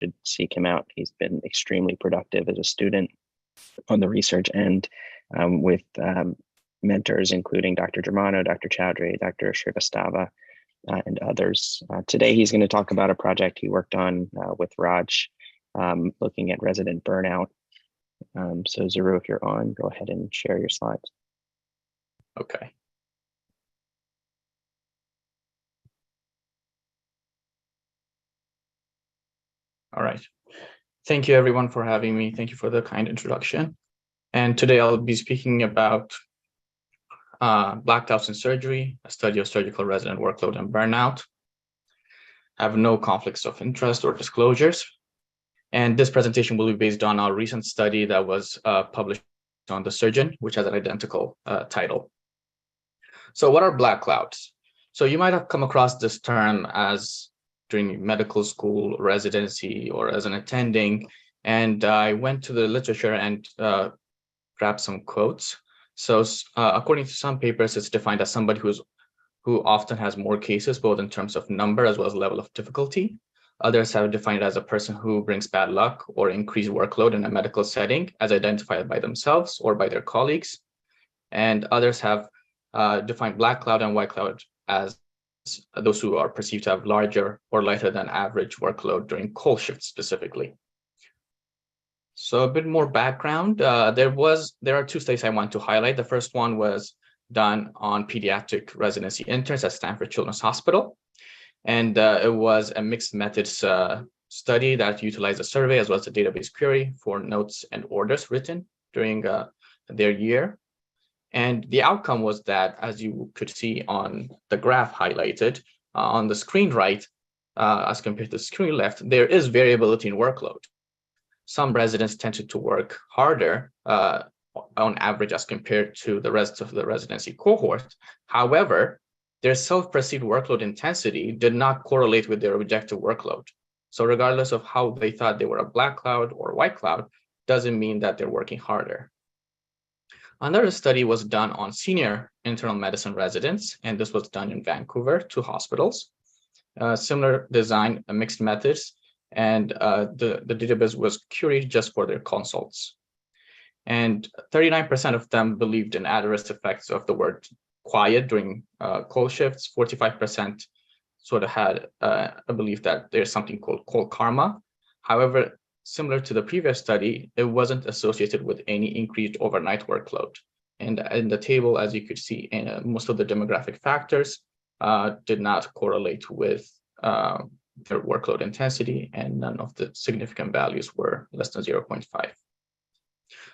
should seek him out. He's been extremely productive as a student on the research end with mentors, including Dr. Germano, Dr. Chowdhury, Dr. Shrivastava, and others. Today, he's going to talk about a project he worked on with Raj, looking at resident burnout. So Zaru, if you're on, go ahead and share your slides. Okay. All right. Thank you everyone for having me. Thank you for the kind introduction. And today I'll be speaking about blackouts in surgery, a study of surgical resident workload and burnout. I have no conflicts of interest or disclosures. And this presentation will be based on our recent study that was published on The Surgeon, which has an identical title. So what are black clouds? So you might have come across this term as during medical school, residency, or as an attending. And I went to the literature and grabbed some quotes. So according to some papers, it's defined as somebody who often has more cases, both in terms of number as well as level of difficulty. Others have defined it as a person who brings bad luck or increased workload in a medical setting as identified by themselves or by their colleagues. And others have defined black cloud and white cloud as those who are perceived to have larger or lighter than average workload during call shifts specifically. So a bit more background. There are two studies I want to highlight. The first one was done on pediatric residency interns at Stanford Children's Hospital. And it was a mixed methods study that utilized a survey as well as a database query for notes and orders written during their year. And the outcome was that, as you could see on the graph highlighted on the screen right, as compared to the screen left, there is variability in workload. Some residents tended to work harder on average as compared to the rest of the residency cohort. However, their self-perceived workload intensity did not correlate with their objective workload. So regardless of how they thought they were a black cloud or white cloud, doesn't mean that they're working harder. Another study was done on senior internal medicine residents, and this was done in Vancouver, 2 hospitals. Similar design, mixed methods, and the database was curated just for their consults. And 39% of them believed in adverse effects of the word quiet during call shifts. 45% sort of had a belief that there's something called call karma. However, similar to the previous study, it wasn't associated with any increased overnight workload. And in the table, as you could see, most of the demographic factors did not correlate with their workload intensity, and none of the significant values were less than 0.5.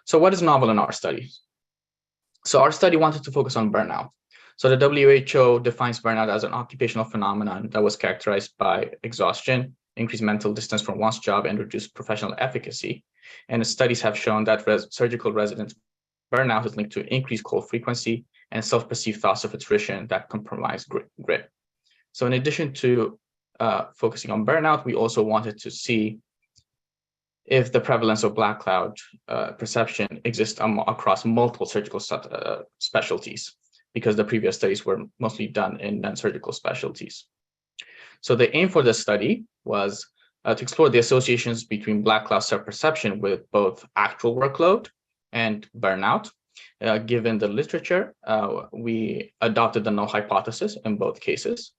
So what is novel in our study? So our study wanted to focus on burnout. So the WHO defines burnout as an occupational phenomenon that was characterized by exhaustion, increased mental distance from one's job, and reduced professional efficacy. And studies have shown that surgical residents' burnout is linked to increased call frequency and self-perceived thoughts of attrition that compromise grit. So in addition to focusing on burnout, we also wanted to see if the prevalence of black cloud perception exists across multiple surgical specialties, because the previous studies were mostly done in non-surgical specialties. So the aim for this study was to explore the associations between black cloud self-perception with both actual workload and burnout. Given the literature, we adopted the null hypothesis in both cases.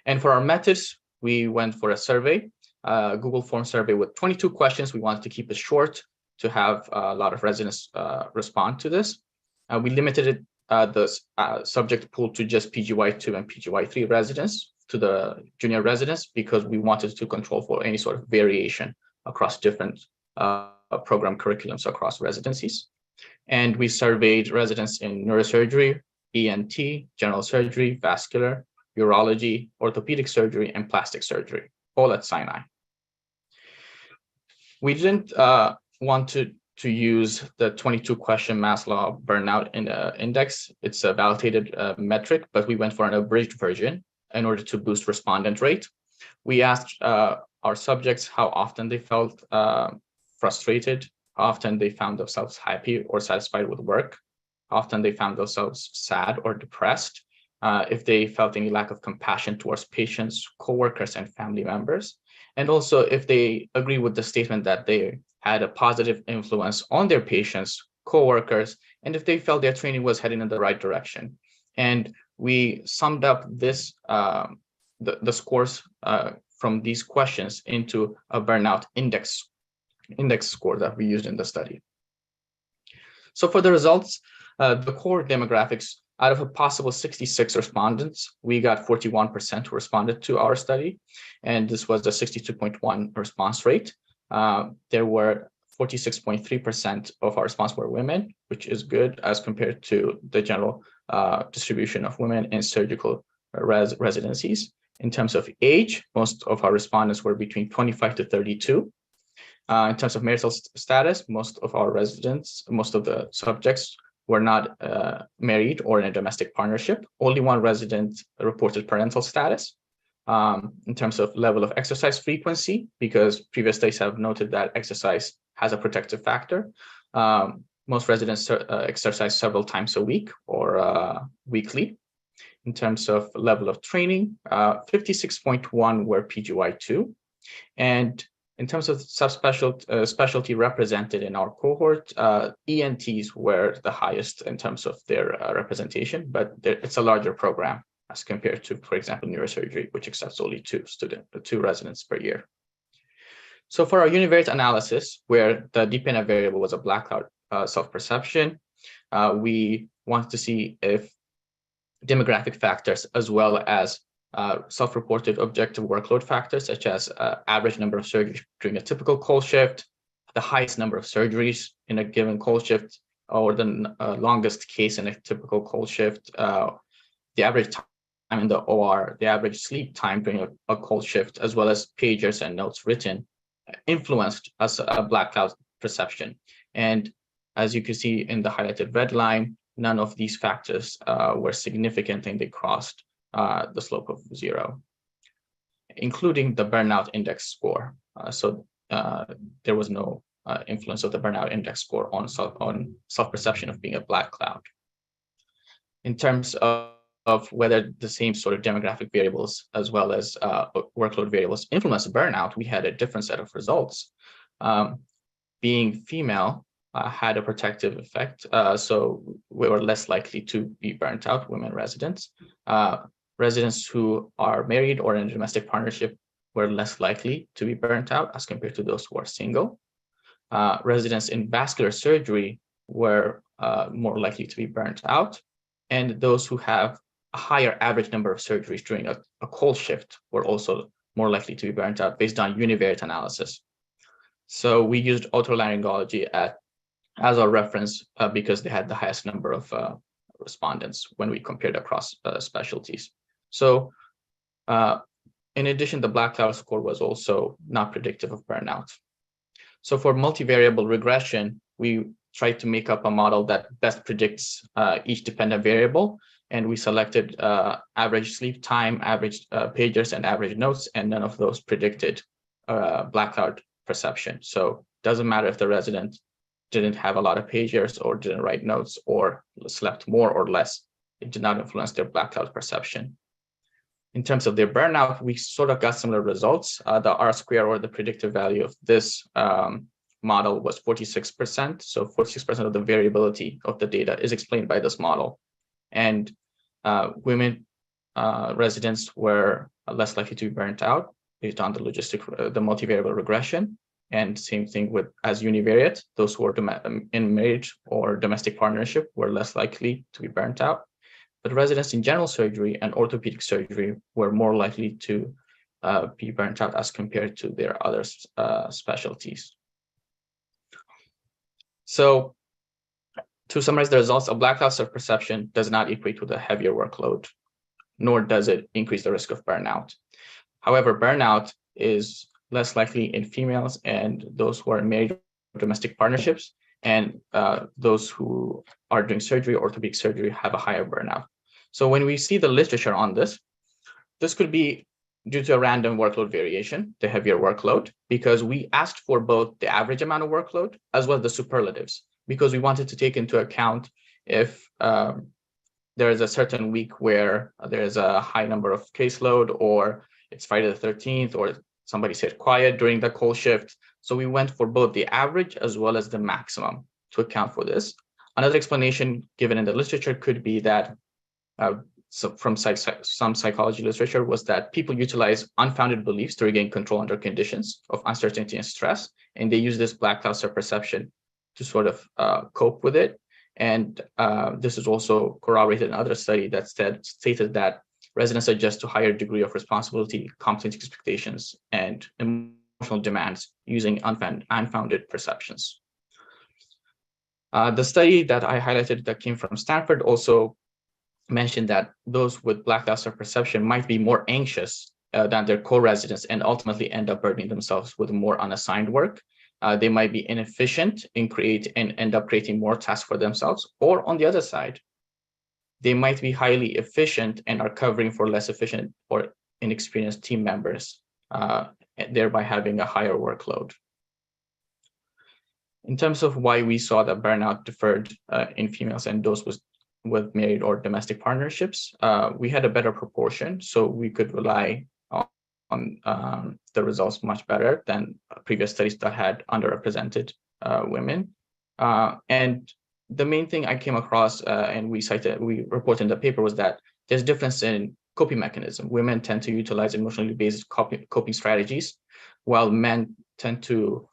And for our methods, we went for a survey, Google Form survey with 22 questions. We wanted to keep it short to have a lot of residents respond to this. We limited the subject pool to just PGY2 and PGY3 residents, to the junior residents, because we wanted to control for any sort of variation across different program curriculums across residencies. And we surveyed residents in neurosurgery, ENT, general surgery, vascular, urology, orthopedic surgery, and plastic surgery, all at Sinai. We didn't want to use the 22 question Maslow burnout index. It's a validated metric, but we went for an abridged version in order to boost respondent rate. We asked our subjects how often they felt frustrated, how often they found themselves happy or satisfied with work, how often they found themselves sad or depressed, if they felt any lack of compassion towards patients, coworkers, and family members, and also if they agree with the statement that they had a positive influence on their patients, coworkers, and if they felt their training was heading in the right direction. And we summed up this the scores from these questions into a burnout index score that we used in the study. So for the results, the core demographics, out of a possible 66 respondents, we got 41% who responded to our study, and this was a 62.1 response rate. There were 46.3% of our response were women, which is good as compared to the general distribution of women in surgical residencies. In terms of age, most of our respondents were between 25 to 32. In terms of marital status, most of the subjects were not married or in a domestic partnership. Only one resident reported parental status. In terms of level of exercise frequency, because previous studies have noted that exercise has a protective factor, most residents exercise several times a week or weekly. In terms of level of training, 56.1 were PGY2. And in terms of specialty represented in our cohort, ENTs were the highest in terms of their representation, but it's a larger program as compared to, for example, neurosurgery, which accepts only two residents per year. So for our univariate analysis, where the dependent variable was a black cloud self-perception, we wanted to see if demographic factors as well as self-reported objective workload factors, such as average number of surgeries during a typical call shift, the highest number of surgeries in a given call shift, or the longest case in a typical call shift, the average time in the OR, the average sleep time during a call shift, as well as pagers and notes written, influenced us a black cloud perception. And as you can see in the highlighted red line, none of these factors were significant and they crossed the slope of 0, including the burnout index score. So there was no influence of the burnout index score on self-perception of being a black cloud. In terms of whether the same sort of demographic variables as well as workload variables influence burnout, we had a different set of results. Being female had a protective effect, so we were less likely to be burnt out, women residents. Residents who are married or in a domestic partnership were less likely to be burnt out as compared to those who are single. Residents in vascular surgery were more likely to be burnt out, and those who have a higher average number of surgeries during a call shift were also more likely to be burnt out based on univariate analysis. So we used otolaryngology as our reference because they had the highest number of respondents when we compared across specialties. So in addition, the black cloud score was also not predictive of burnout. So for multivariable regression, we tried to make up a model that best predicts each dependent variable. And we selected average sleep time, average pagers, and average notes, and none of those predicted black cloud perception. So it doesn't matter if the resident didn't have a lot of pagers or didn't write notes or slept more or less. It did not influence their black cloud perception. In terms of their burnout, we sort of got similar results. The R-square, or the predictive value of this model, was 46%. So 46% of the variability of the data is explained by this model. And women residents were less likely to be burnt out based on the multivariable regression. And same thing with as univariate, those who are in marriage or domestic partnership were less likely to be burnt out. But residents in general surgery and orthopedic surgery were more likely to be burnt out as compared to their other specialties. So to summarize the results, a black cloud self-perception does not equate with a heavier workload, nor does it increase the risk of burnout. However, burnout is less likely in females and those who are in married or domestic partnerships, and those who are doing surgery, orthopedic surgery, have a higher burnout. So when we see the literature on this, this could be due to a random workload variation, the heavier workload, because we asked for both the average amount of workload as well as the superlatives, because we wanted to take into account if there is a certain week where there is a high number of caseload, or it's Friday the 13th, or somebody said quiet during the cold shift. So we went for both the average as well as the maximum to account for this. Another explanation given in the literature could be that from some psychology literature was that people utilize unfounded beliefs to regain control under conditions of uncertainty and stress, and they use this black cloud self-perception to sort of cope with it. And this is also corroborated in another study that stated that residents adjust to higher degree of responsibility, competency expectations, and emotional demands using unfounded perceptions. The study that I highlighted that came from Stanford also mentioned that those with black cloud self-perception might be more anxious than their co-residents and ultimately end up burdening themselves with more unassigned work. They might be inefficient and end up creating more tasks for themselves, or on the other side, they might be highly efficient and are covering for less efficient or inexperienced team members, thereby having a higher workload. In terms of why we saw that burnout differed in females and those with married or domestic partnerships, we had a better proportion, so we could rely on the results much better than previous studies that had underrepresented women. And the main thing I came across, and we reported in the paper, was that there's difference in coping mechanism. Women tend to utilize emotionally based coping strategies, while men tend to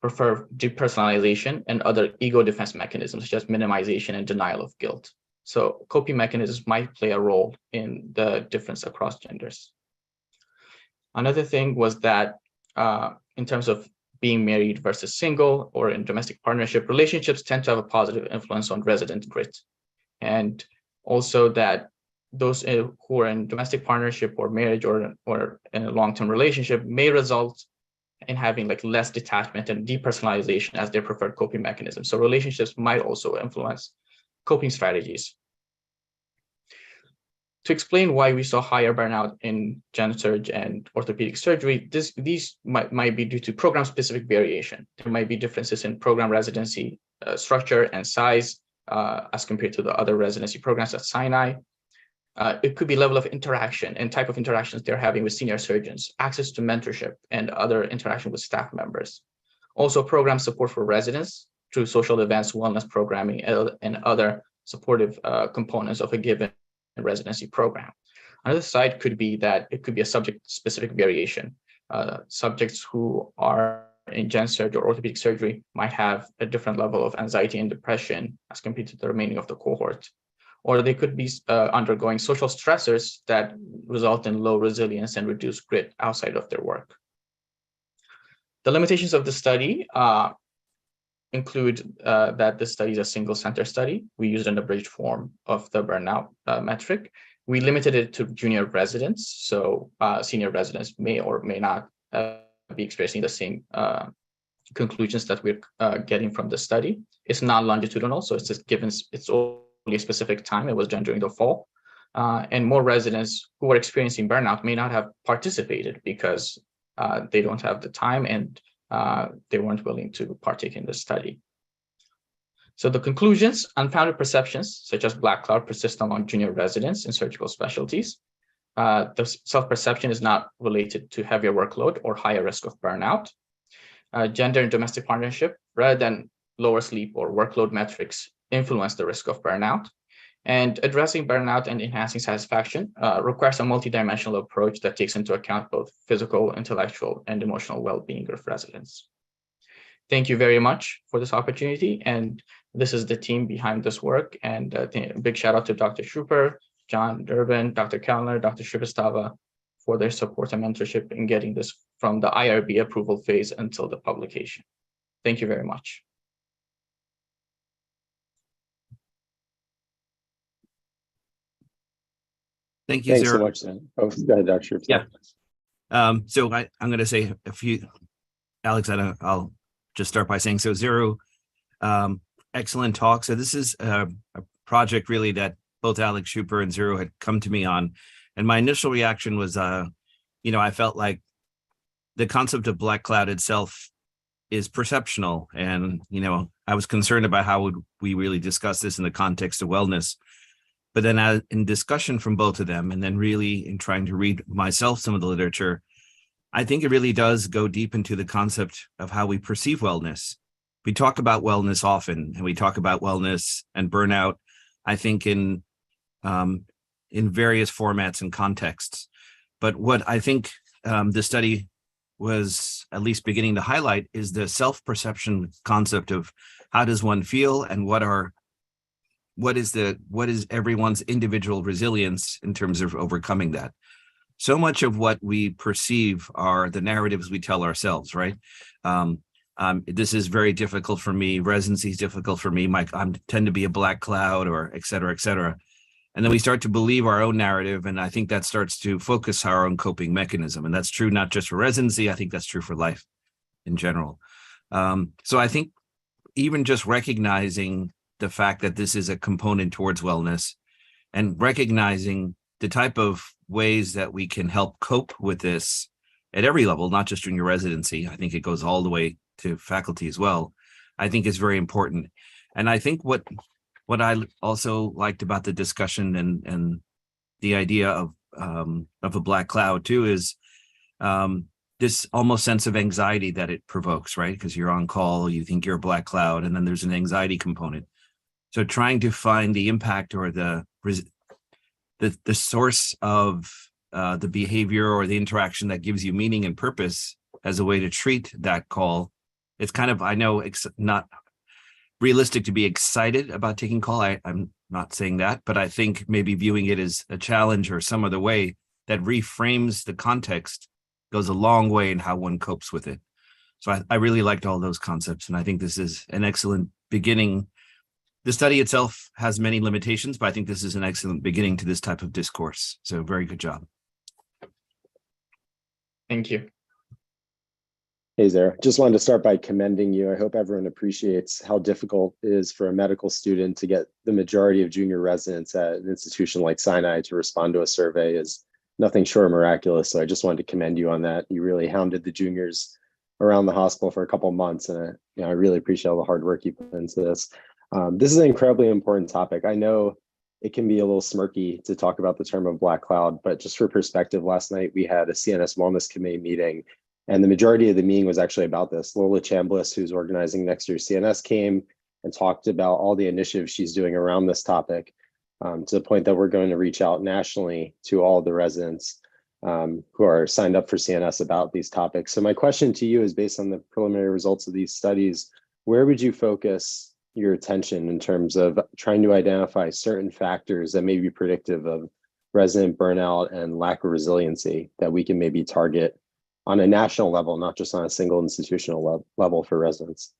prefer depersonalization and other ego defense mechanisms, such as minimization and denial of guilt. So coping mechanisms might play a role in the difference across genders. Another thing was that in terms of being married versus single or in domestic partnership, relationships tend to have a positive influence on resident grit. And also that those who are in domestic partnership or marriage or in a long-term relationship may result in having like less detachment and depersonalization as their preferred coping mechanism. So relationships might also influence coping strategies. To explain why we saw higher burnout in gen surg and orthopedic surgery, these might be due to program-specific variation. There might be differences in program residency structure and size as compared to the other residency programs at Sinai. It could be level of interaction and type of interactions they're having with senior surgeons, access to mentorship, and other interaction with staff members. Also, program support for residents through social events, wellness programming, and other supportive components of a given residency program. Another side could be that it could be a subject-specific variation. Subjects who are in gen surg or orthopedic surgery might have a different level of anxiety and depression as compared to the remaining of the cohort. Or they could be undergoing social stressors that result in low resilience and reduced grit outside of their work. The limitations of the study include that this study is a single center study. We used an abridged form of the burnout metric. We limited it to junior residents, so senior residents may or may not be experiencing the same conclusions that we're getting from the study. It's non-longitudinal, so it's just given its only a specific time. It was done during the fall. And more residents who are experiencing burnout may not have participated because they don't have the time and they weren't willing to partake in the study. So the conclusions: unfounded perceptions, such as black cloud, persist among junior residents in surgical specialties. The self-perception is not related to heavier workload or higher risk of burnout. Gender and domestic partnership, rather than lower sleep or workload metrics, influence the risk of burnout. And addressing burnout and enhancing satisfaction requires a multidimensional approach that takes into account both physical, intellectual, and emotional well-being of residents. Thank you very much for this opportunity. And this is the team behind this work. And a big shout out to Dr. Schruper, John Durbin, Dr. Kellner, Dr. Shrivastava for their support and mentorship in getting this from the IRB approval phase until the publication. Thank you very much. Thank you, Thanks Zero. so much, Sam. Oh, go ahead, Dr. Yeah. So I'm going to say a few, Alex, I'll just start by saying, so Zero, excellent talk. So this is a project really that both Alex Schupper and Zero had come to me on. And my initial reaction was, I felt like the concept of black cloud itself is perceptional. And, I was concerned about how would we really discuss this in the context of wellness. But then in discussion from both of them, and then really in trying to read myself some of the literature, I think it really does go deep into the concept of how we perceive wellness. We talk about wellness often, and we talk about wellness and burnout, I think, in various formats and contexts. But what I think the study was at least beginning to highlight is the self-perception concept of how does one feel, and what is everyone's individual resilience in terms of overcoming that. So much of what we perceive are the narratives we tell ourselves, right? This is very difficult for me. Residency is difficult for me. I tend to be a black cloud, or et cetera, et cetera. And then we start to believe our own narrative. And I think that starts to focus our own coping mechanism. And that's true not just for residency. I think that's true for life in general. So I think even just recognizing the fact that this is a component towards wellness, and recognizing the type of ways that we can help cope with this at every level, not just during your residency. I think it goes all the way to faculty as well, I think is very important. And I think what I also liked about the discussion and the idea of a black cloud too is this almost sense of anxiety that it provokes, right? Because you're on call, you think you're a black cloud, and then there's an anxiety component. So trying to find the impact or the source of the behavior or the interaction that gives you meaning and purpose as a way to treat that call. It's kind of, I know it's not realistic to be excited about taking call. I'm not saying that, but I think maybe viewing it as a challenge or some other way that reframes the context goes a long way in how one copes with it. So I really liked all those concepts, and I think this is an excellent beginning. The study itself has many limitations, but I think this is an excellent beginning to this type of discourse. So very good job. Thank you. Hey, Zara. Just wanted to start by commending you. I hope everyone appreciates how difficult it is for a medical student to get the majority of junior residents at an institution like Sinai to respond to a survey is nothing short of miraculous. So I just wanted to commend you on that. You really hounded the juniors around the hospital for a couple of months, and I really appreciate all the hard work you put into this. This is an incredibly important topic. I know it can be a little smirky to talk about the term of black cloud, but just for perspective, last night we had a CNS Wellness Committee meeting, and the majority of the meeting was actually about this. Lola Chambliss, who's organizing next year's CNS, came and talked about all the initiatives she's doing around this topic, to the point that we're going to reach out nationally to all the residents who are signed up for CNS about these topics. So my question to you is, based on the preliminary results of these studies, where would you focus your attention in terms of trying to identify certain factors that may be predictive of resident burnout and lack of resiliency that we can maybe target on a national level, not just on a single institutional level for residents?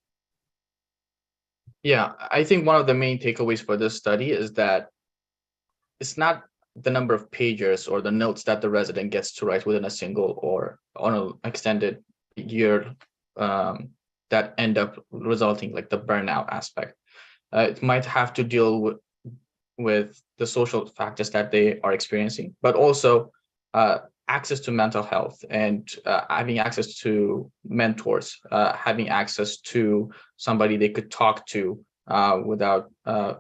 Yeah, I think one of the main takeaways for this study is that it's not the number of pages or the notes that the resident gets to write within a single or on an extended year that end up resulting like the burnout aspect. It might have to deal with the social factors that they are experiencing, but also access to mental health and having access to mentors, having access to somebody they could talk to without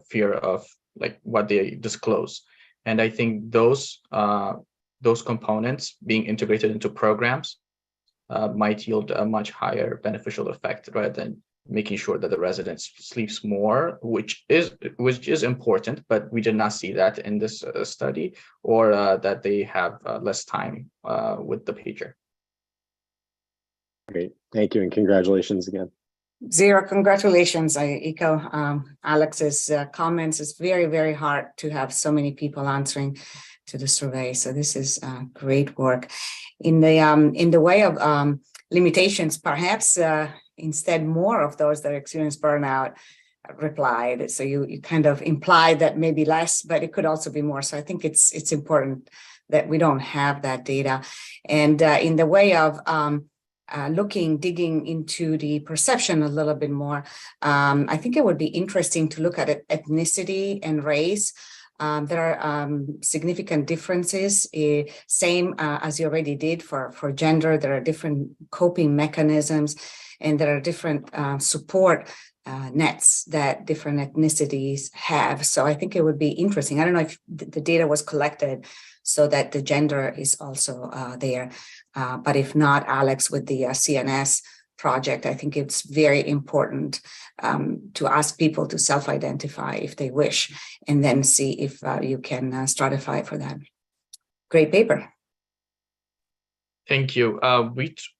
fear of like what they disclose. And I think those components being integrated into programs might yield a much higher beneficial effect rather than making sure that the resident sleeps more, which is important, but we did not see that in this study, or that they have less time with the pager. Great, thank you, and congratulations again. Zero, congratulations. I echo Alex's comments. It's very, very hard to have so many people answering to the survey. So this is great work. In the way of limitations, perhaps instead more of those that experience burnout replied. So you kind of implied that maybe less, but it could also be more. So I think it's important that we don't have that data. And in the way of digging into the perception a little bit more, I think it would be interesting to look at ethnicity and race. There are significant differences, same as you already did for gender. There are different coping mechanisms, and there are different support nets that different ethnicities have. So I think it would be interesting. I don't know if the data was collected so that the gender is also there. But if not, Alex, with the CNS project, I think it's very important to ask people to self-identify if they wish, and then see if you can stratify for that. Great paper. Thank you.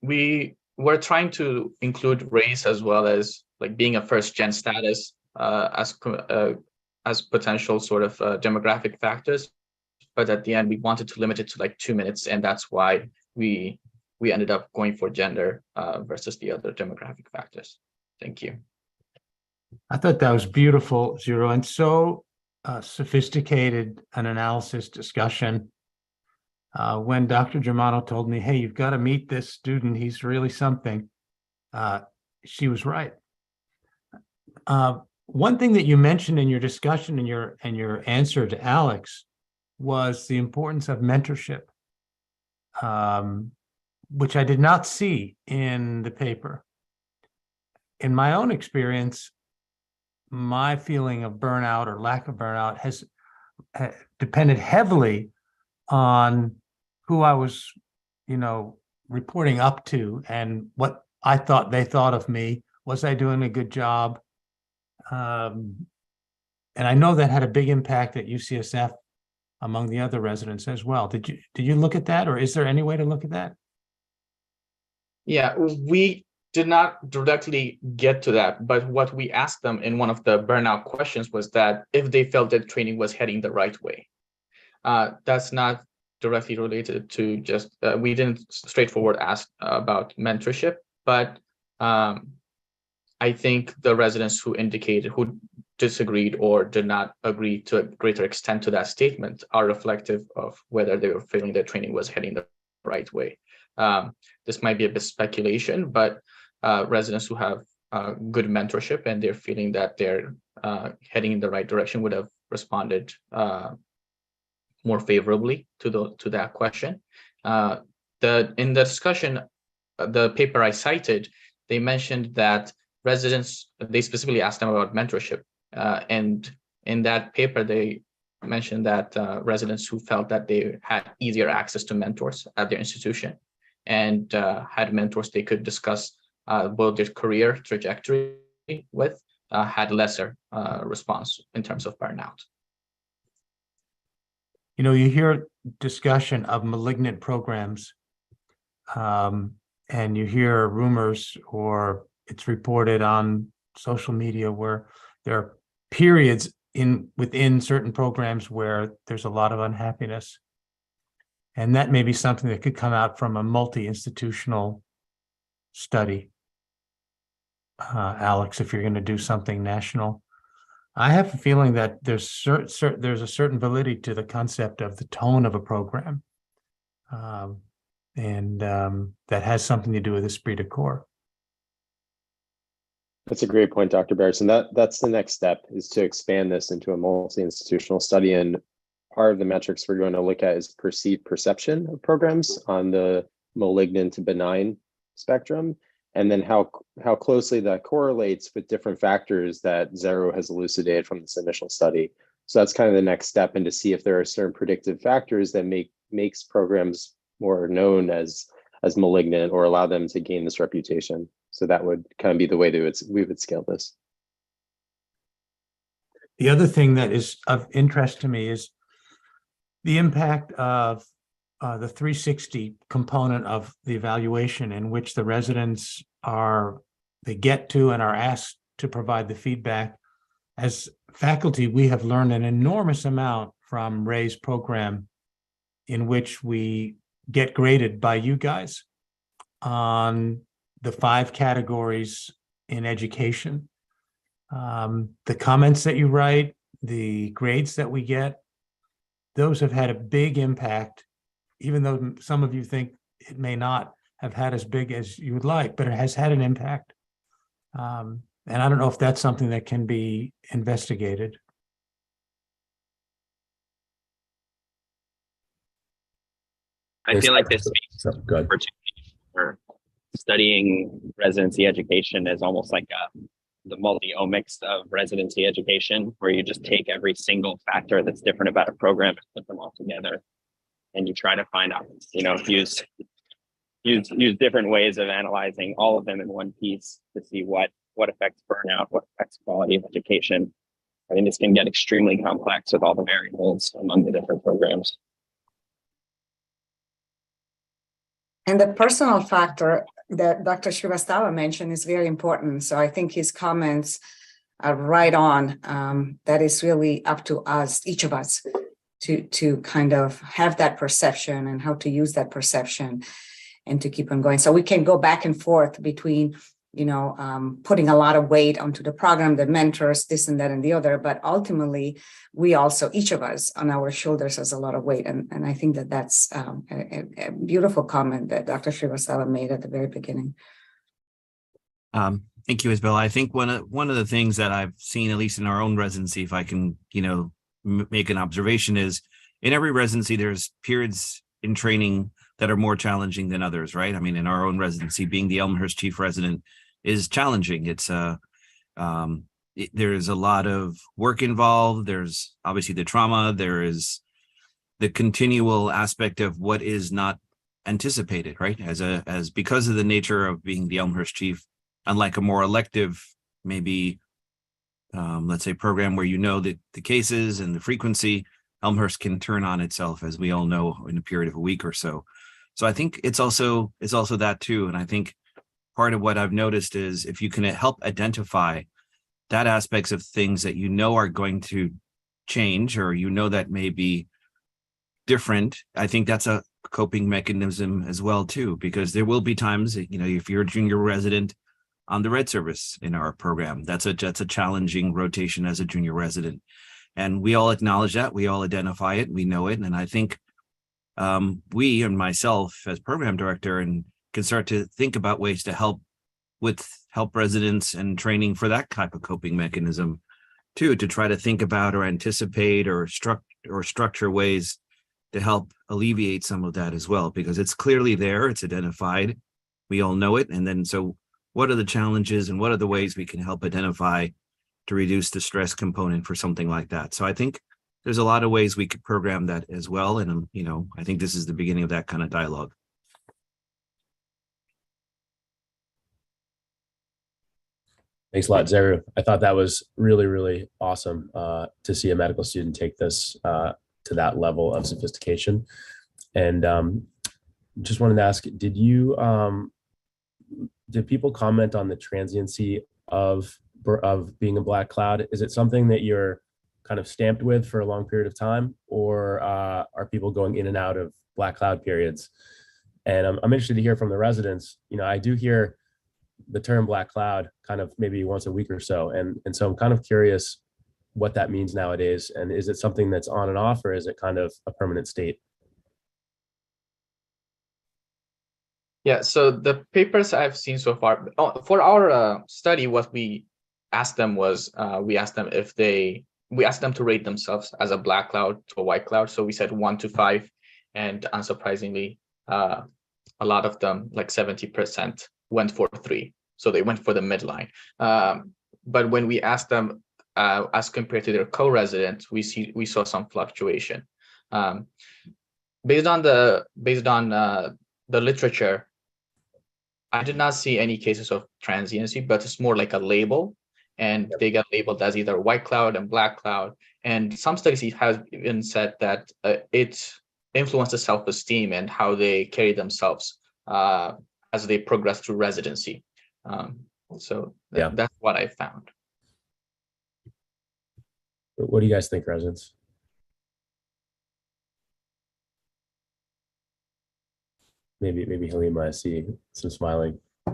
We were trying to include race as well as like being a first-gen status as potential sort of demographic factors, but at the end we wanted to limit it to like 2 minutes, and that's why we ended up going for gender versus the other demographic factors. Thank you. I thought that was beautiful, Zero, and so sophisticated an analysis discussion. When Dr. Germano told me, hey, you've got to meet this student, he's really something, she was right. One thing that you mentioned in your discussion and your answer to Alex was the importance of mentorship, which I did not see in the paper. In my own experience, my feeling of burnout or lack of burnout has depended heavily on who I was, reporting up to and what I thought they thought of me. Was I doing a good job? And I know that had a big impact at UCSF among the other residents as well. Did you look at that, or is there any way to look at that? Yeah, we did not directly get to that, but what we asked them in one of the burnout questions was that if they felt that training was heading the right way. That's not directly related to just, we didn't straightforward ask about mentorship, but I think the residents who disagreed or did not agree to a greater extent to that statement are reflective of whether they were feeling that training was heading the right way. This might be a bit speculation, but residents who have good mentorship and they're feeling that they're heading in the right direction would have responded more favorably to that question. In the discussion, the paper I cited, they mentioned that residents, they specifically asked them about mentorship. And in that paper, they mentioned that residents who felt that they had easier access to mentors at their institution and had mentors they could discuss both their career trajectory with, had lesser response in terms of burnout. You hear discussion of malignant programs, and you hear rumors, or it's reported on social media where there are periods within certain programs where there's a lot of unhappiness. And that may be something that could come out from a multi-institutional study, Alex, if you're going to do something national. I have a feeling that there's a certain validity to the concept of the tone of a program, and that has something to do with esprit de corps. That's a great point, Dr. Barrison. That's the next step, is to expand this into a multi-institutional study. And part of the metrics we're going to look at is perceived perception of programs on the malignant to benign spectrum, and then how closely that correlates with different factors that Zero has elucidated from this initial study. So that's kind of the next step, and to see if there are certain predictive factors that makes programs more known as malignant or allow them to gain this reputation. So that would kind of be the way we would scale this. The other thing that is of interest to me is the impact of the 360 component of the evaluation, in which the residents they get to and are asked to provide the feedback. As faculty, we have learned an enormous amount from Ray's program, in which we get graded by you guys on the 5 categories in education. The comments that you write, the grades that we get, those have had a big impact, even though some of you think it may not have had as big as you would like, but it has had an impact. And I don't know if that's something that can be investigated. I feel like this speaks opportunity for studying residency education as almost like the multi-omics of residency education, where you just take every single factor that's different about a program and put them all together, and you try to find out, use use different ways of analyzing all of them in one piece to see what affects burnout, what affects quality of education. I think this can get extremely complex with all the variables among the different programs. And the personal factor that Dr. Srivastava mentioned is very important. So I think his comments are right on. That is really up to us, each of us, to kind of have that perception and how to use that perception and to keep on going. So we can go back and forth between, putting a lot of weight onto the program, the mentors, this and that and the other, but ultimately we also, each of us on our shoulders has a lot of weight. And I think that's a beautiful comment that Dr. Srivastava made at the very beginning. Thank you, Isabel. I think one of the things that I've seen, at least in our own residency, if I can, make an observation, is in every residency, there's periods in training that are more challenging than others, right? I mean, in our own residency, being the Elmhurst chief resident is challenging. It's there's a lot of work involved. There's obviously the trauma. There is the continual aspect of what is not anticipated, right? As because of the nature of being the Elmhurst chief, unlike a more elective, maybe, let's say, program where the cases and the frequency, Elmhurst can turn on itself, as we all know, in a period of a week or so. So I think it's also that too. And I think part of what I've noticed is if you can help identify that aspects of things that are going to change, or that may be different, I think that's a coping mechanism as well too, because there will be times, if you're a junior resident on the Red Service in our program, that's a challenging rotation as a junior resident. And we all acknowledge that, we all identify it, we know it. And I think we and myself as program director can start to think about ways to help residents and training for that type of coping mechanism too, to try to think about or anticipate or structure ways to help alleviate some of that as well, because it's clearly there, it's identified, we all know it. And then so what are the challenges and what are the ways we can help identify to reduce the stress component for something like that? So I think there's a lot of ways we could program that as well. And, I think this is the beginning of that kind of dialogue. Thanks a lot, Zeru. I thought that was really, really awesome to see a medical student take this to that level of sophistication. And just wanted to ask, did people comment on the transiency of being a black cloud? Is it something that you're kind of stamped with for a long period of time, or are people going in and out of black cloud periods? And I'm interested to hear from the residents. I do hear the term black cloud kind of maybe once a week or so. And so I'm kind of curious what that means nowadays. And is it something that's on and off, or is it kind of a permanent state? Yeah, so the papers I've seen so far, for our study, what we asked them was, we asked them to rate themselves as a black cloud to a white cloud. So we said 1 to 5, and unsurprisingly, a lot of them, like 70%, went for 3. So they went for the midline. But when we asked them, as compared to their co-residents, we saw some fluctuation. Based on the literature, I did not see any cases of transiency, but it's more like a label, and they get labeled as either white cloud and black cloud. And some studies have even said that it influences self-esteem and how they carry themselves as they progress through residency. That's what I found. What do you guys think, residents? Maybe Halima, I see some smiling. I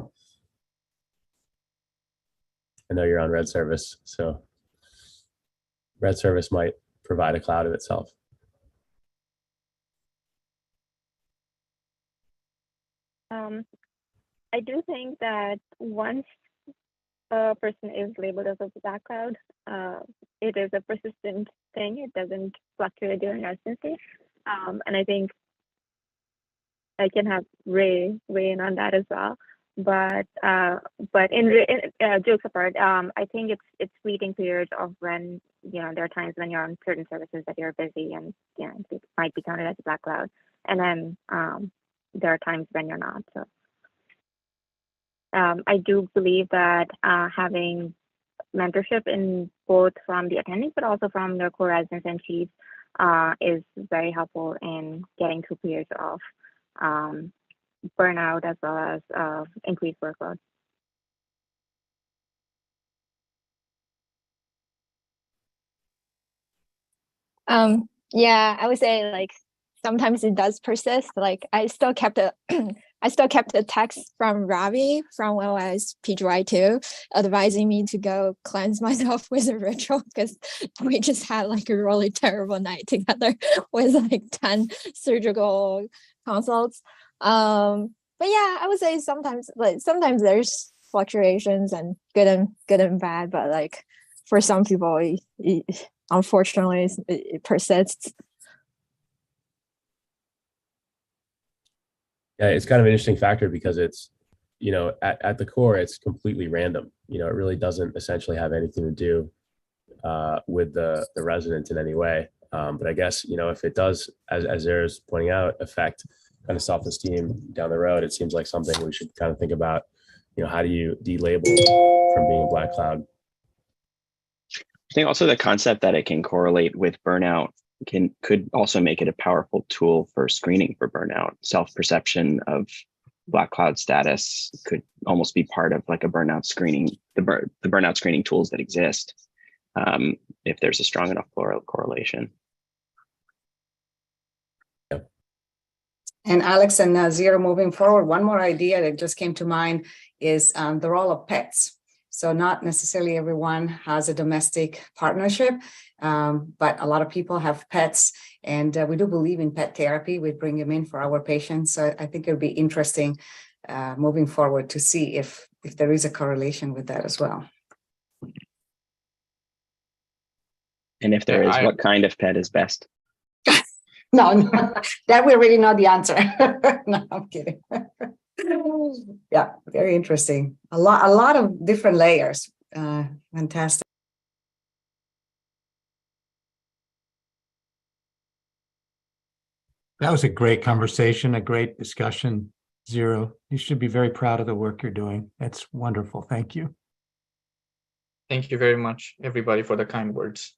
know you're on Red Service, so Red Service might provide a cloud of itself. I do think that once a person is labeled as a black cloud, it is a persistent thing. It doesn't fluctuate during residency. And I think I can have Ray weigh in on that as well. But in jokes apart, I think it's fleeting periods of when, there are times when you're on certain services that you're busy and, it might be counted as a black cloud. And then there are times when you're not. So I do believe that having mentorship in both from the attendings, but also from their co-residents and chiefs is very helpful in getting through periods of burnout as well as increased workload. Yeah, I would say like sometimes it does persist. Like I still kept a text from Ravi from when I was PGY2 advising me to go cleanse myself with a ritual because we just had like a really terrible night together with like 10 surgical consults. But yeah, I would say sometimes there's fluctuations and good and bad, but like for some people unfortunately it persists. Yeah, it's kind of an interesting factor because it's, at the core, it's completely random. It really doesn't essentially have anything to do with the resident in any way. But I guess, if it does, as Zara's pointing out, affect kind of self-esteem down the road, it seems like something we should kind of think about, how do you delabel from being a black cloud? I think also the concept that it can correlate with burnout could also make it a powerful tool for screening for burnout. Self-perception of black cloud status could almost be part of like a burnout screening, the burnout screening tools that exist, if there's a strong enough correlation. And Alex and Zero, moving forward, one more idea that just came to mind is the role of pets. So not necessarily everyone has a domestic partnership, but a lot of people have pets, and we do believe in pet therapy. We bring them in for our patients. So I think it would be interesting moving forward to see if there is a correlation with that as well. And if there is, what kind of pet is best? No, that we already know the answer. No, I'm kidding. Yeah, very interesting. A lot of different layers. Fantastic. That was a great conversation, a great discussion, Zero. You should be very proud of the work you're doing. That's wonderful. Thank you. Thank you very much, everybody, for the kind words.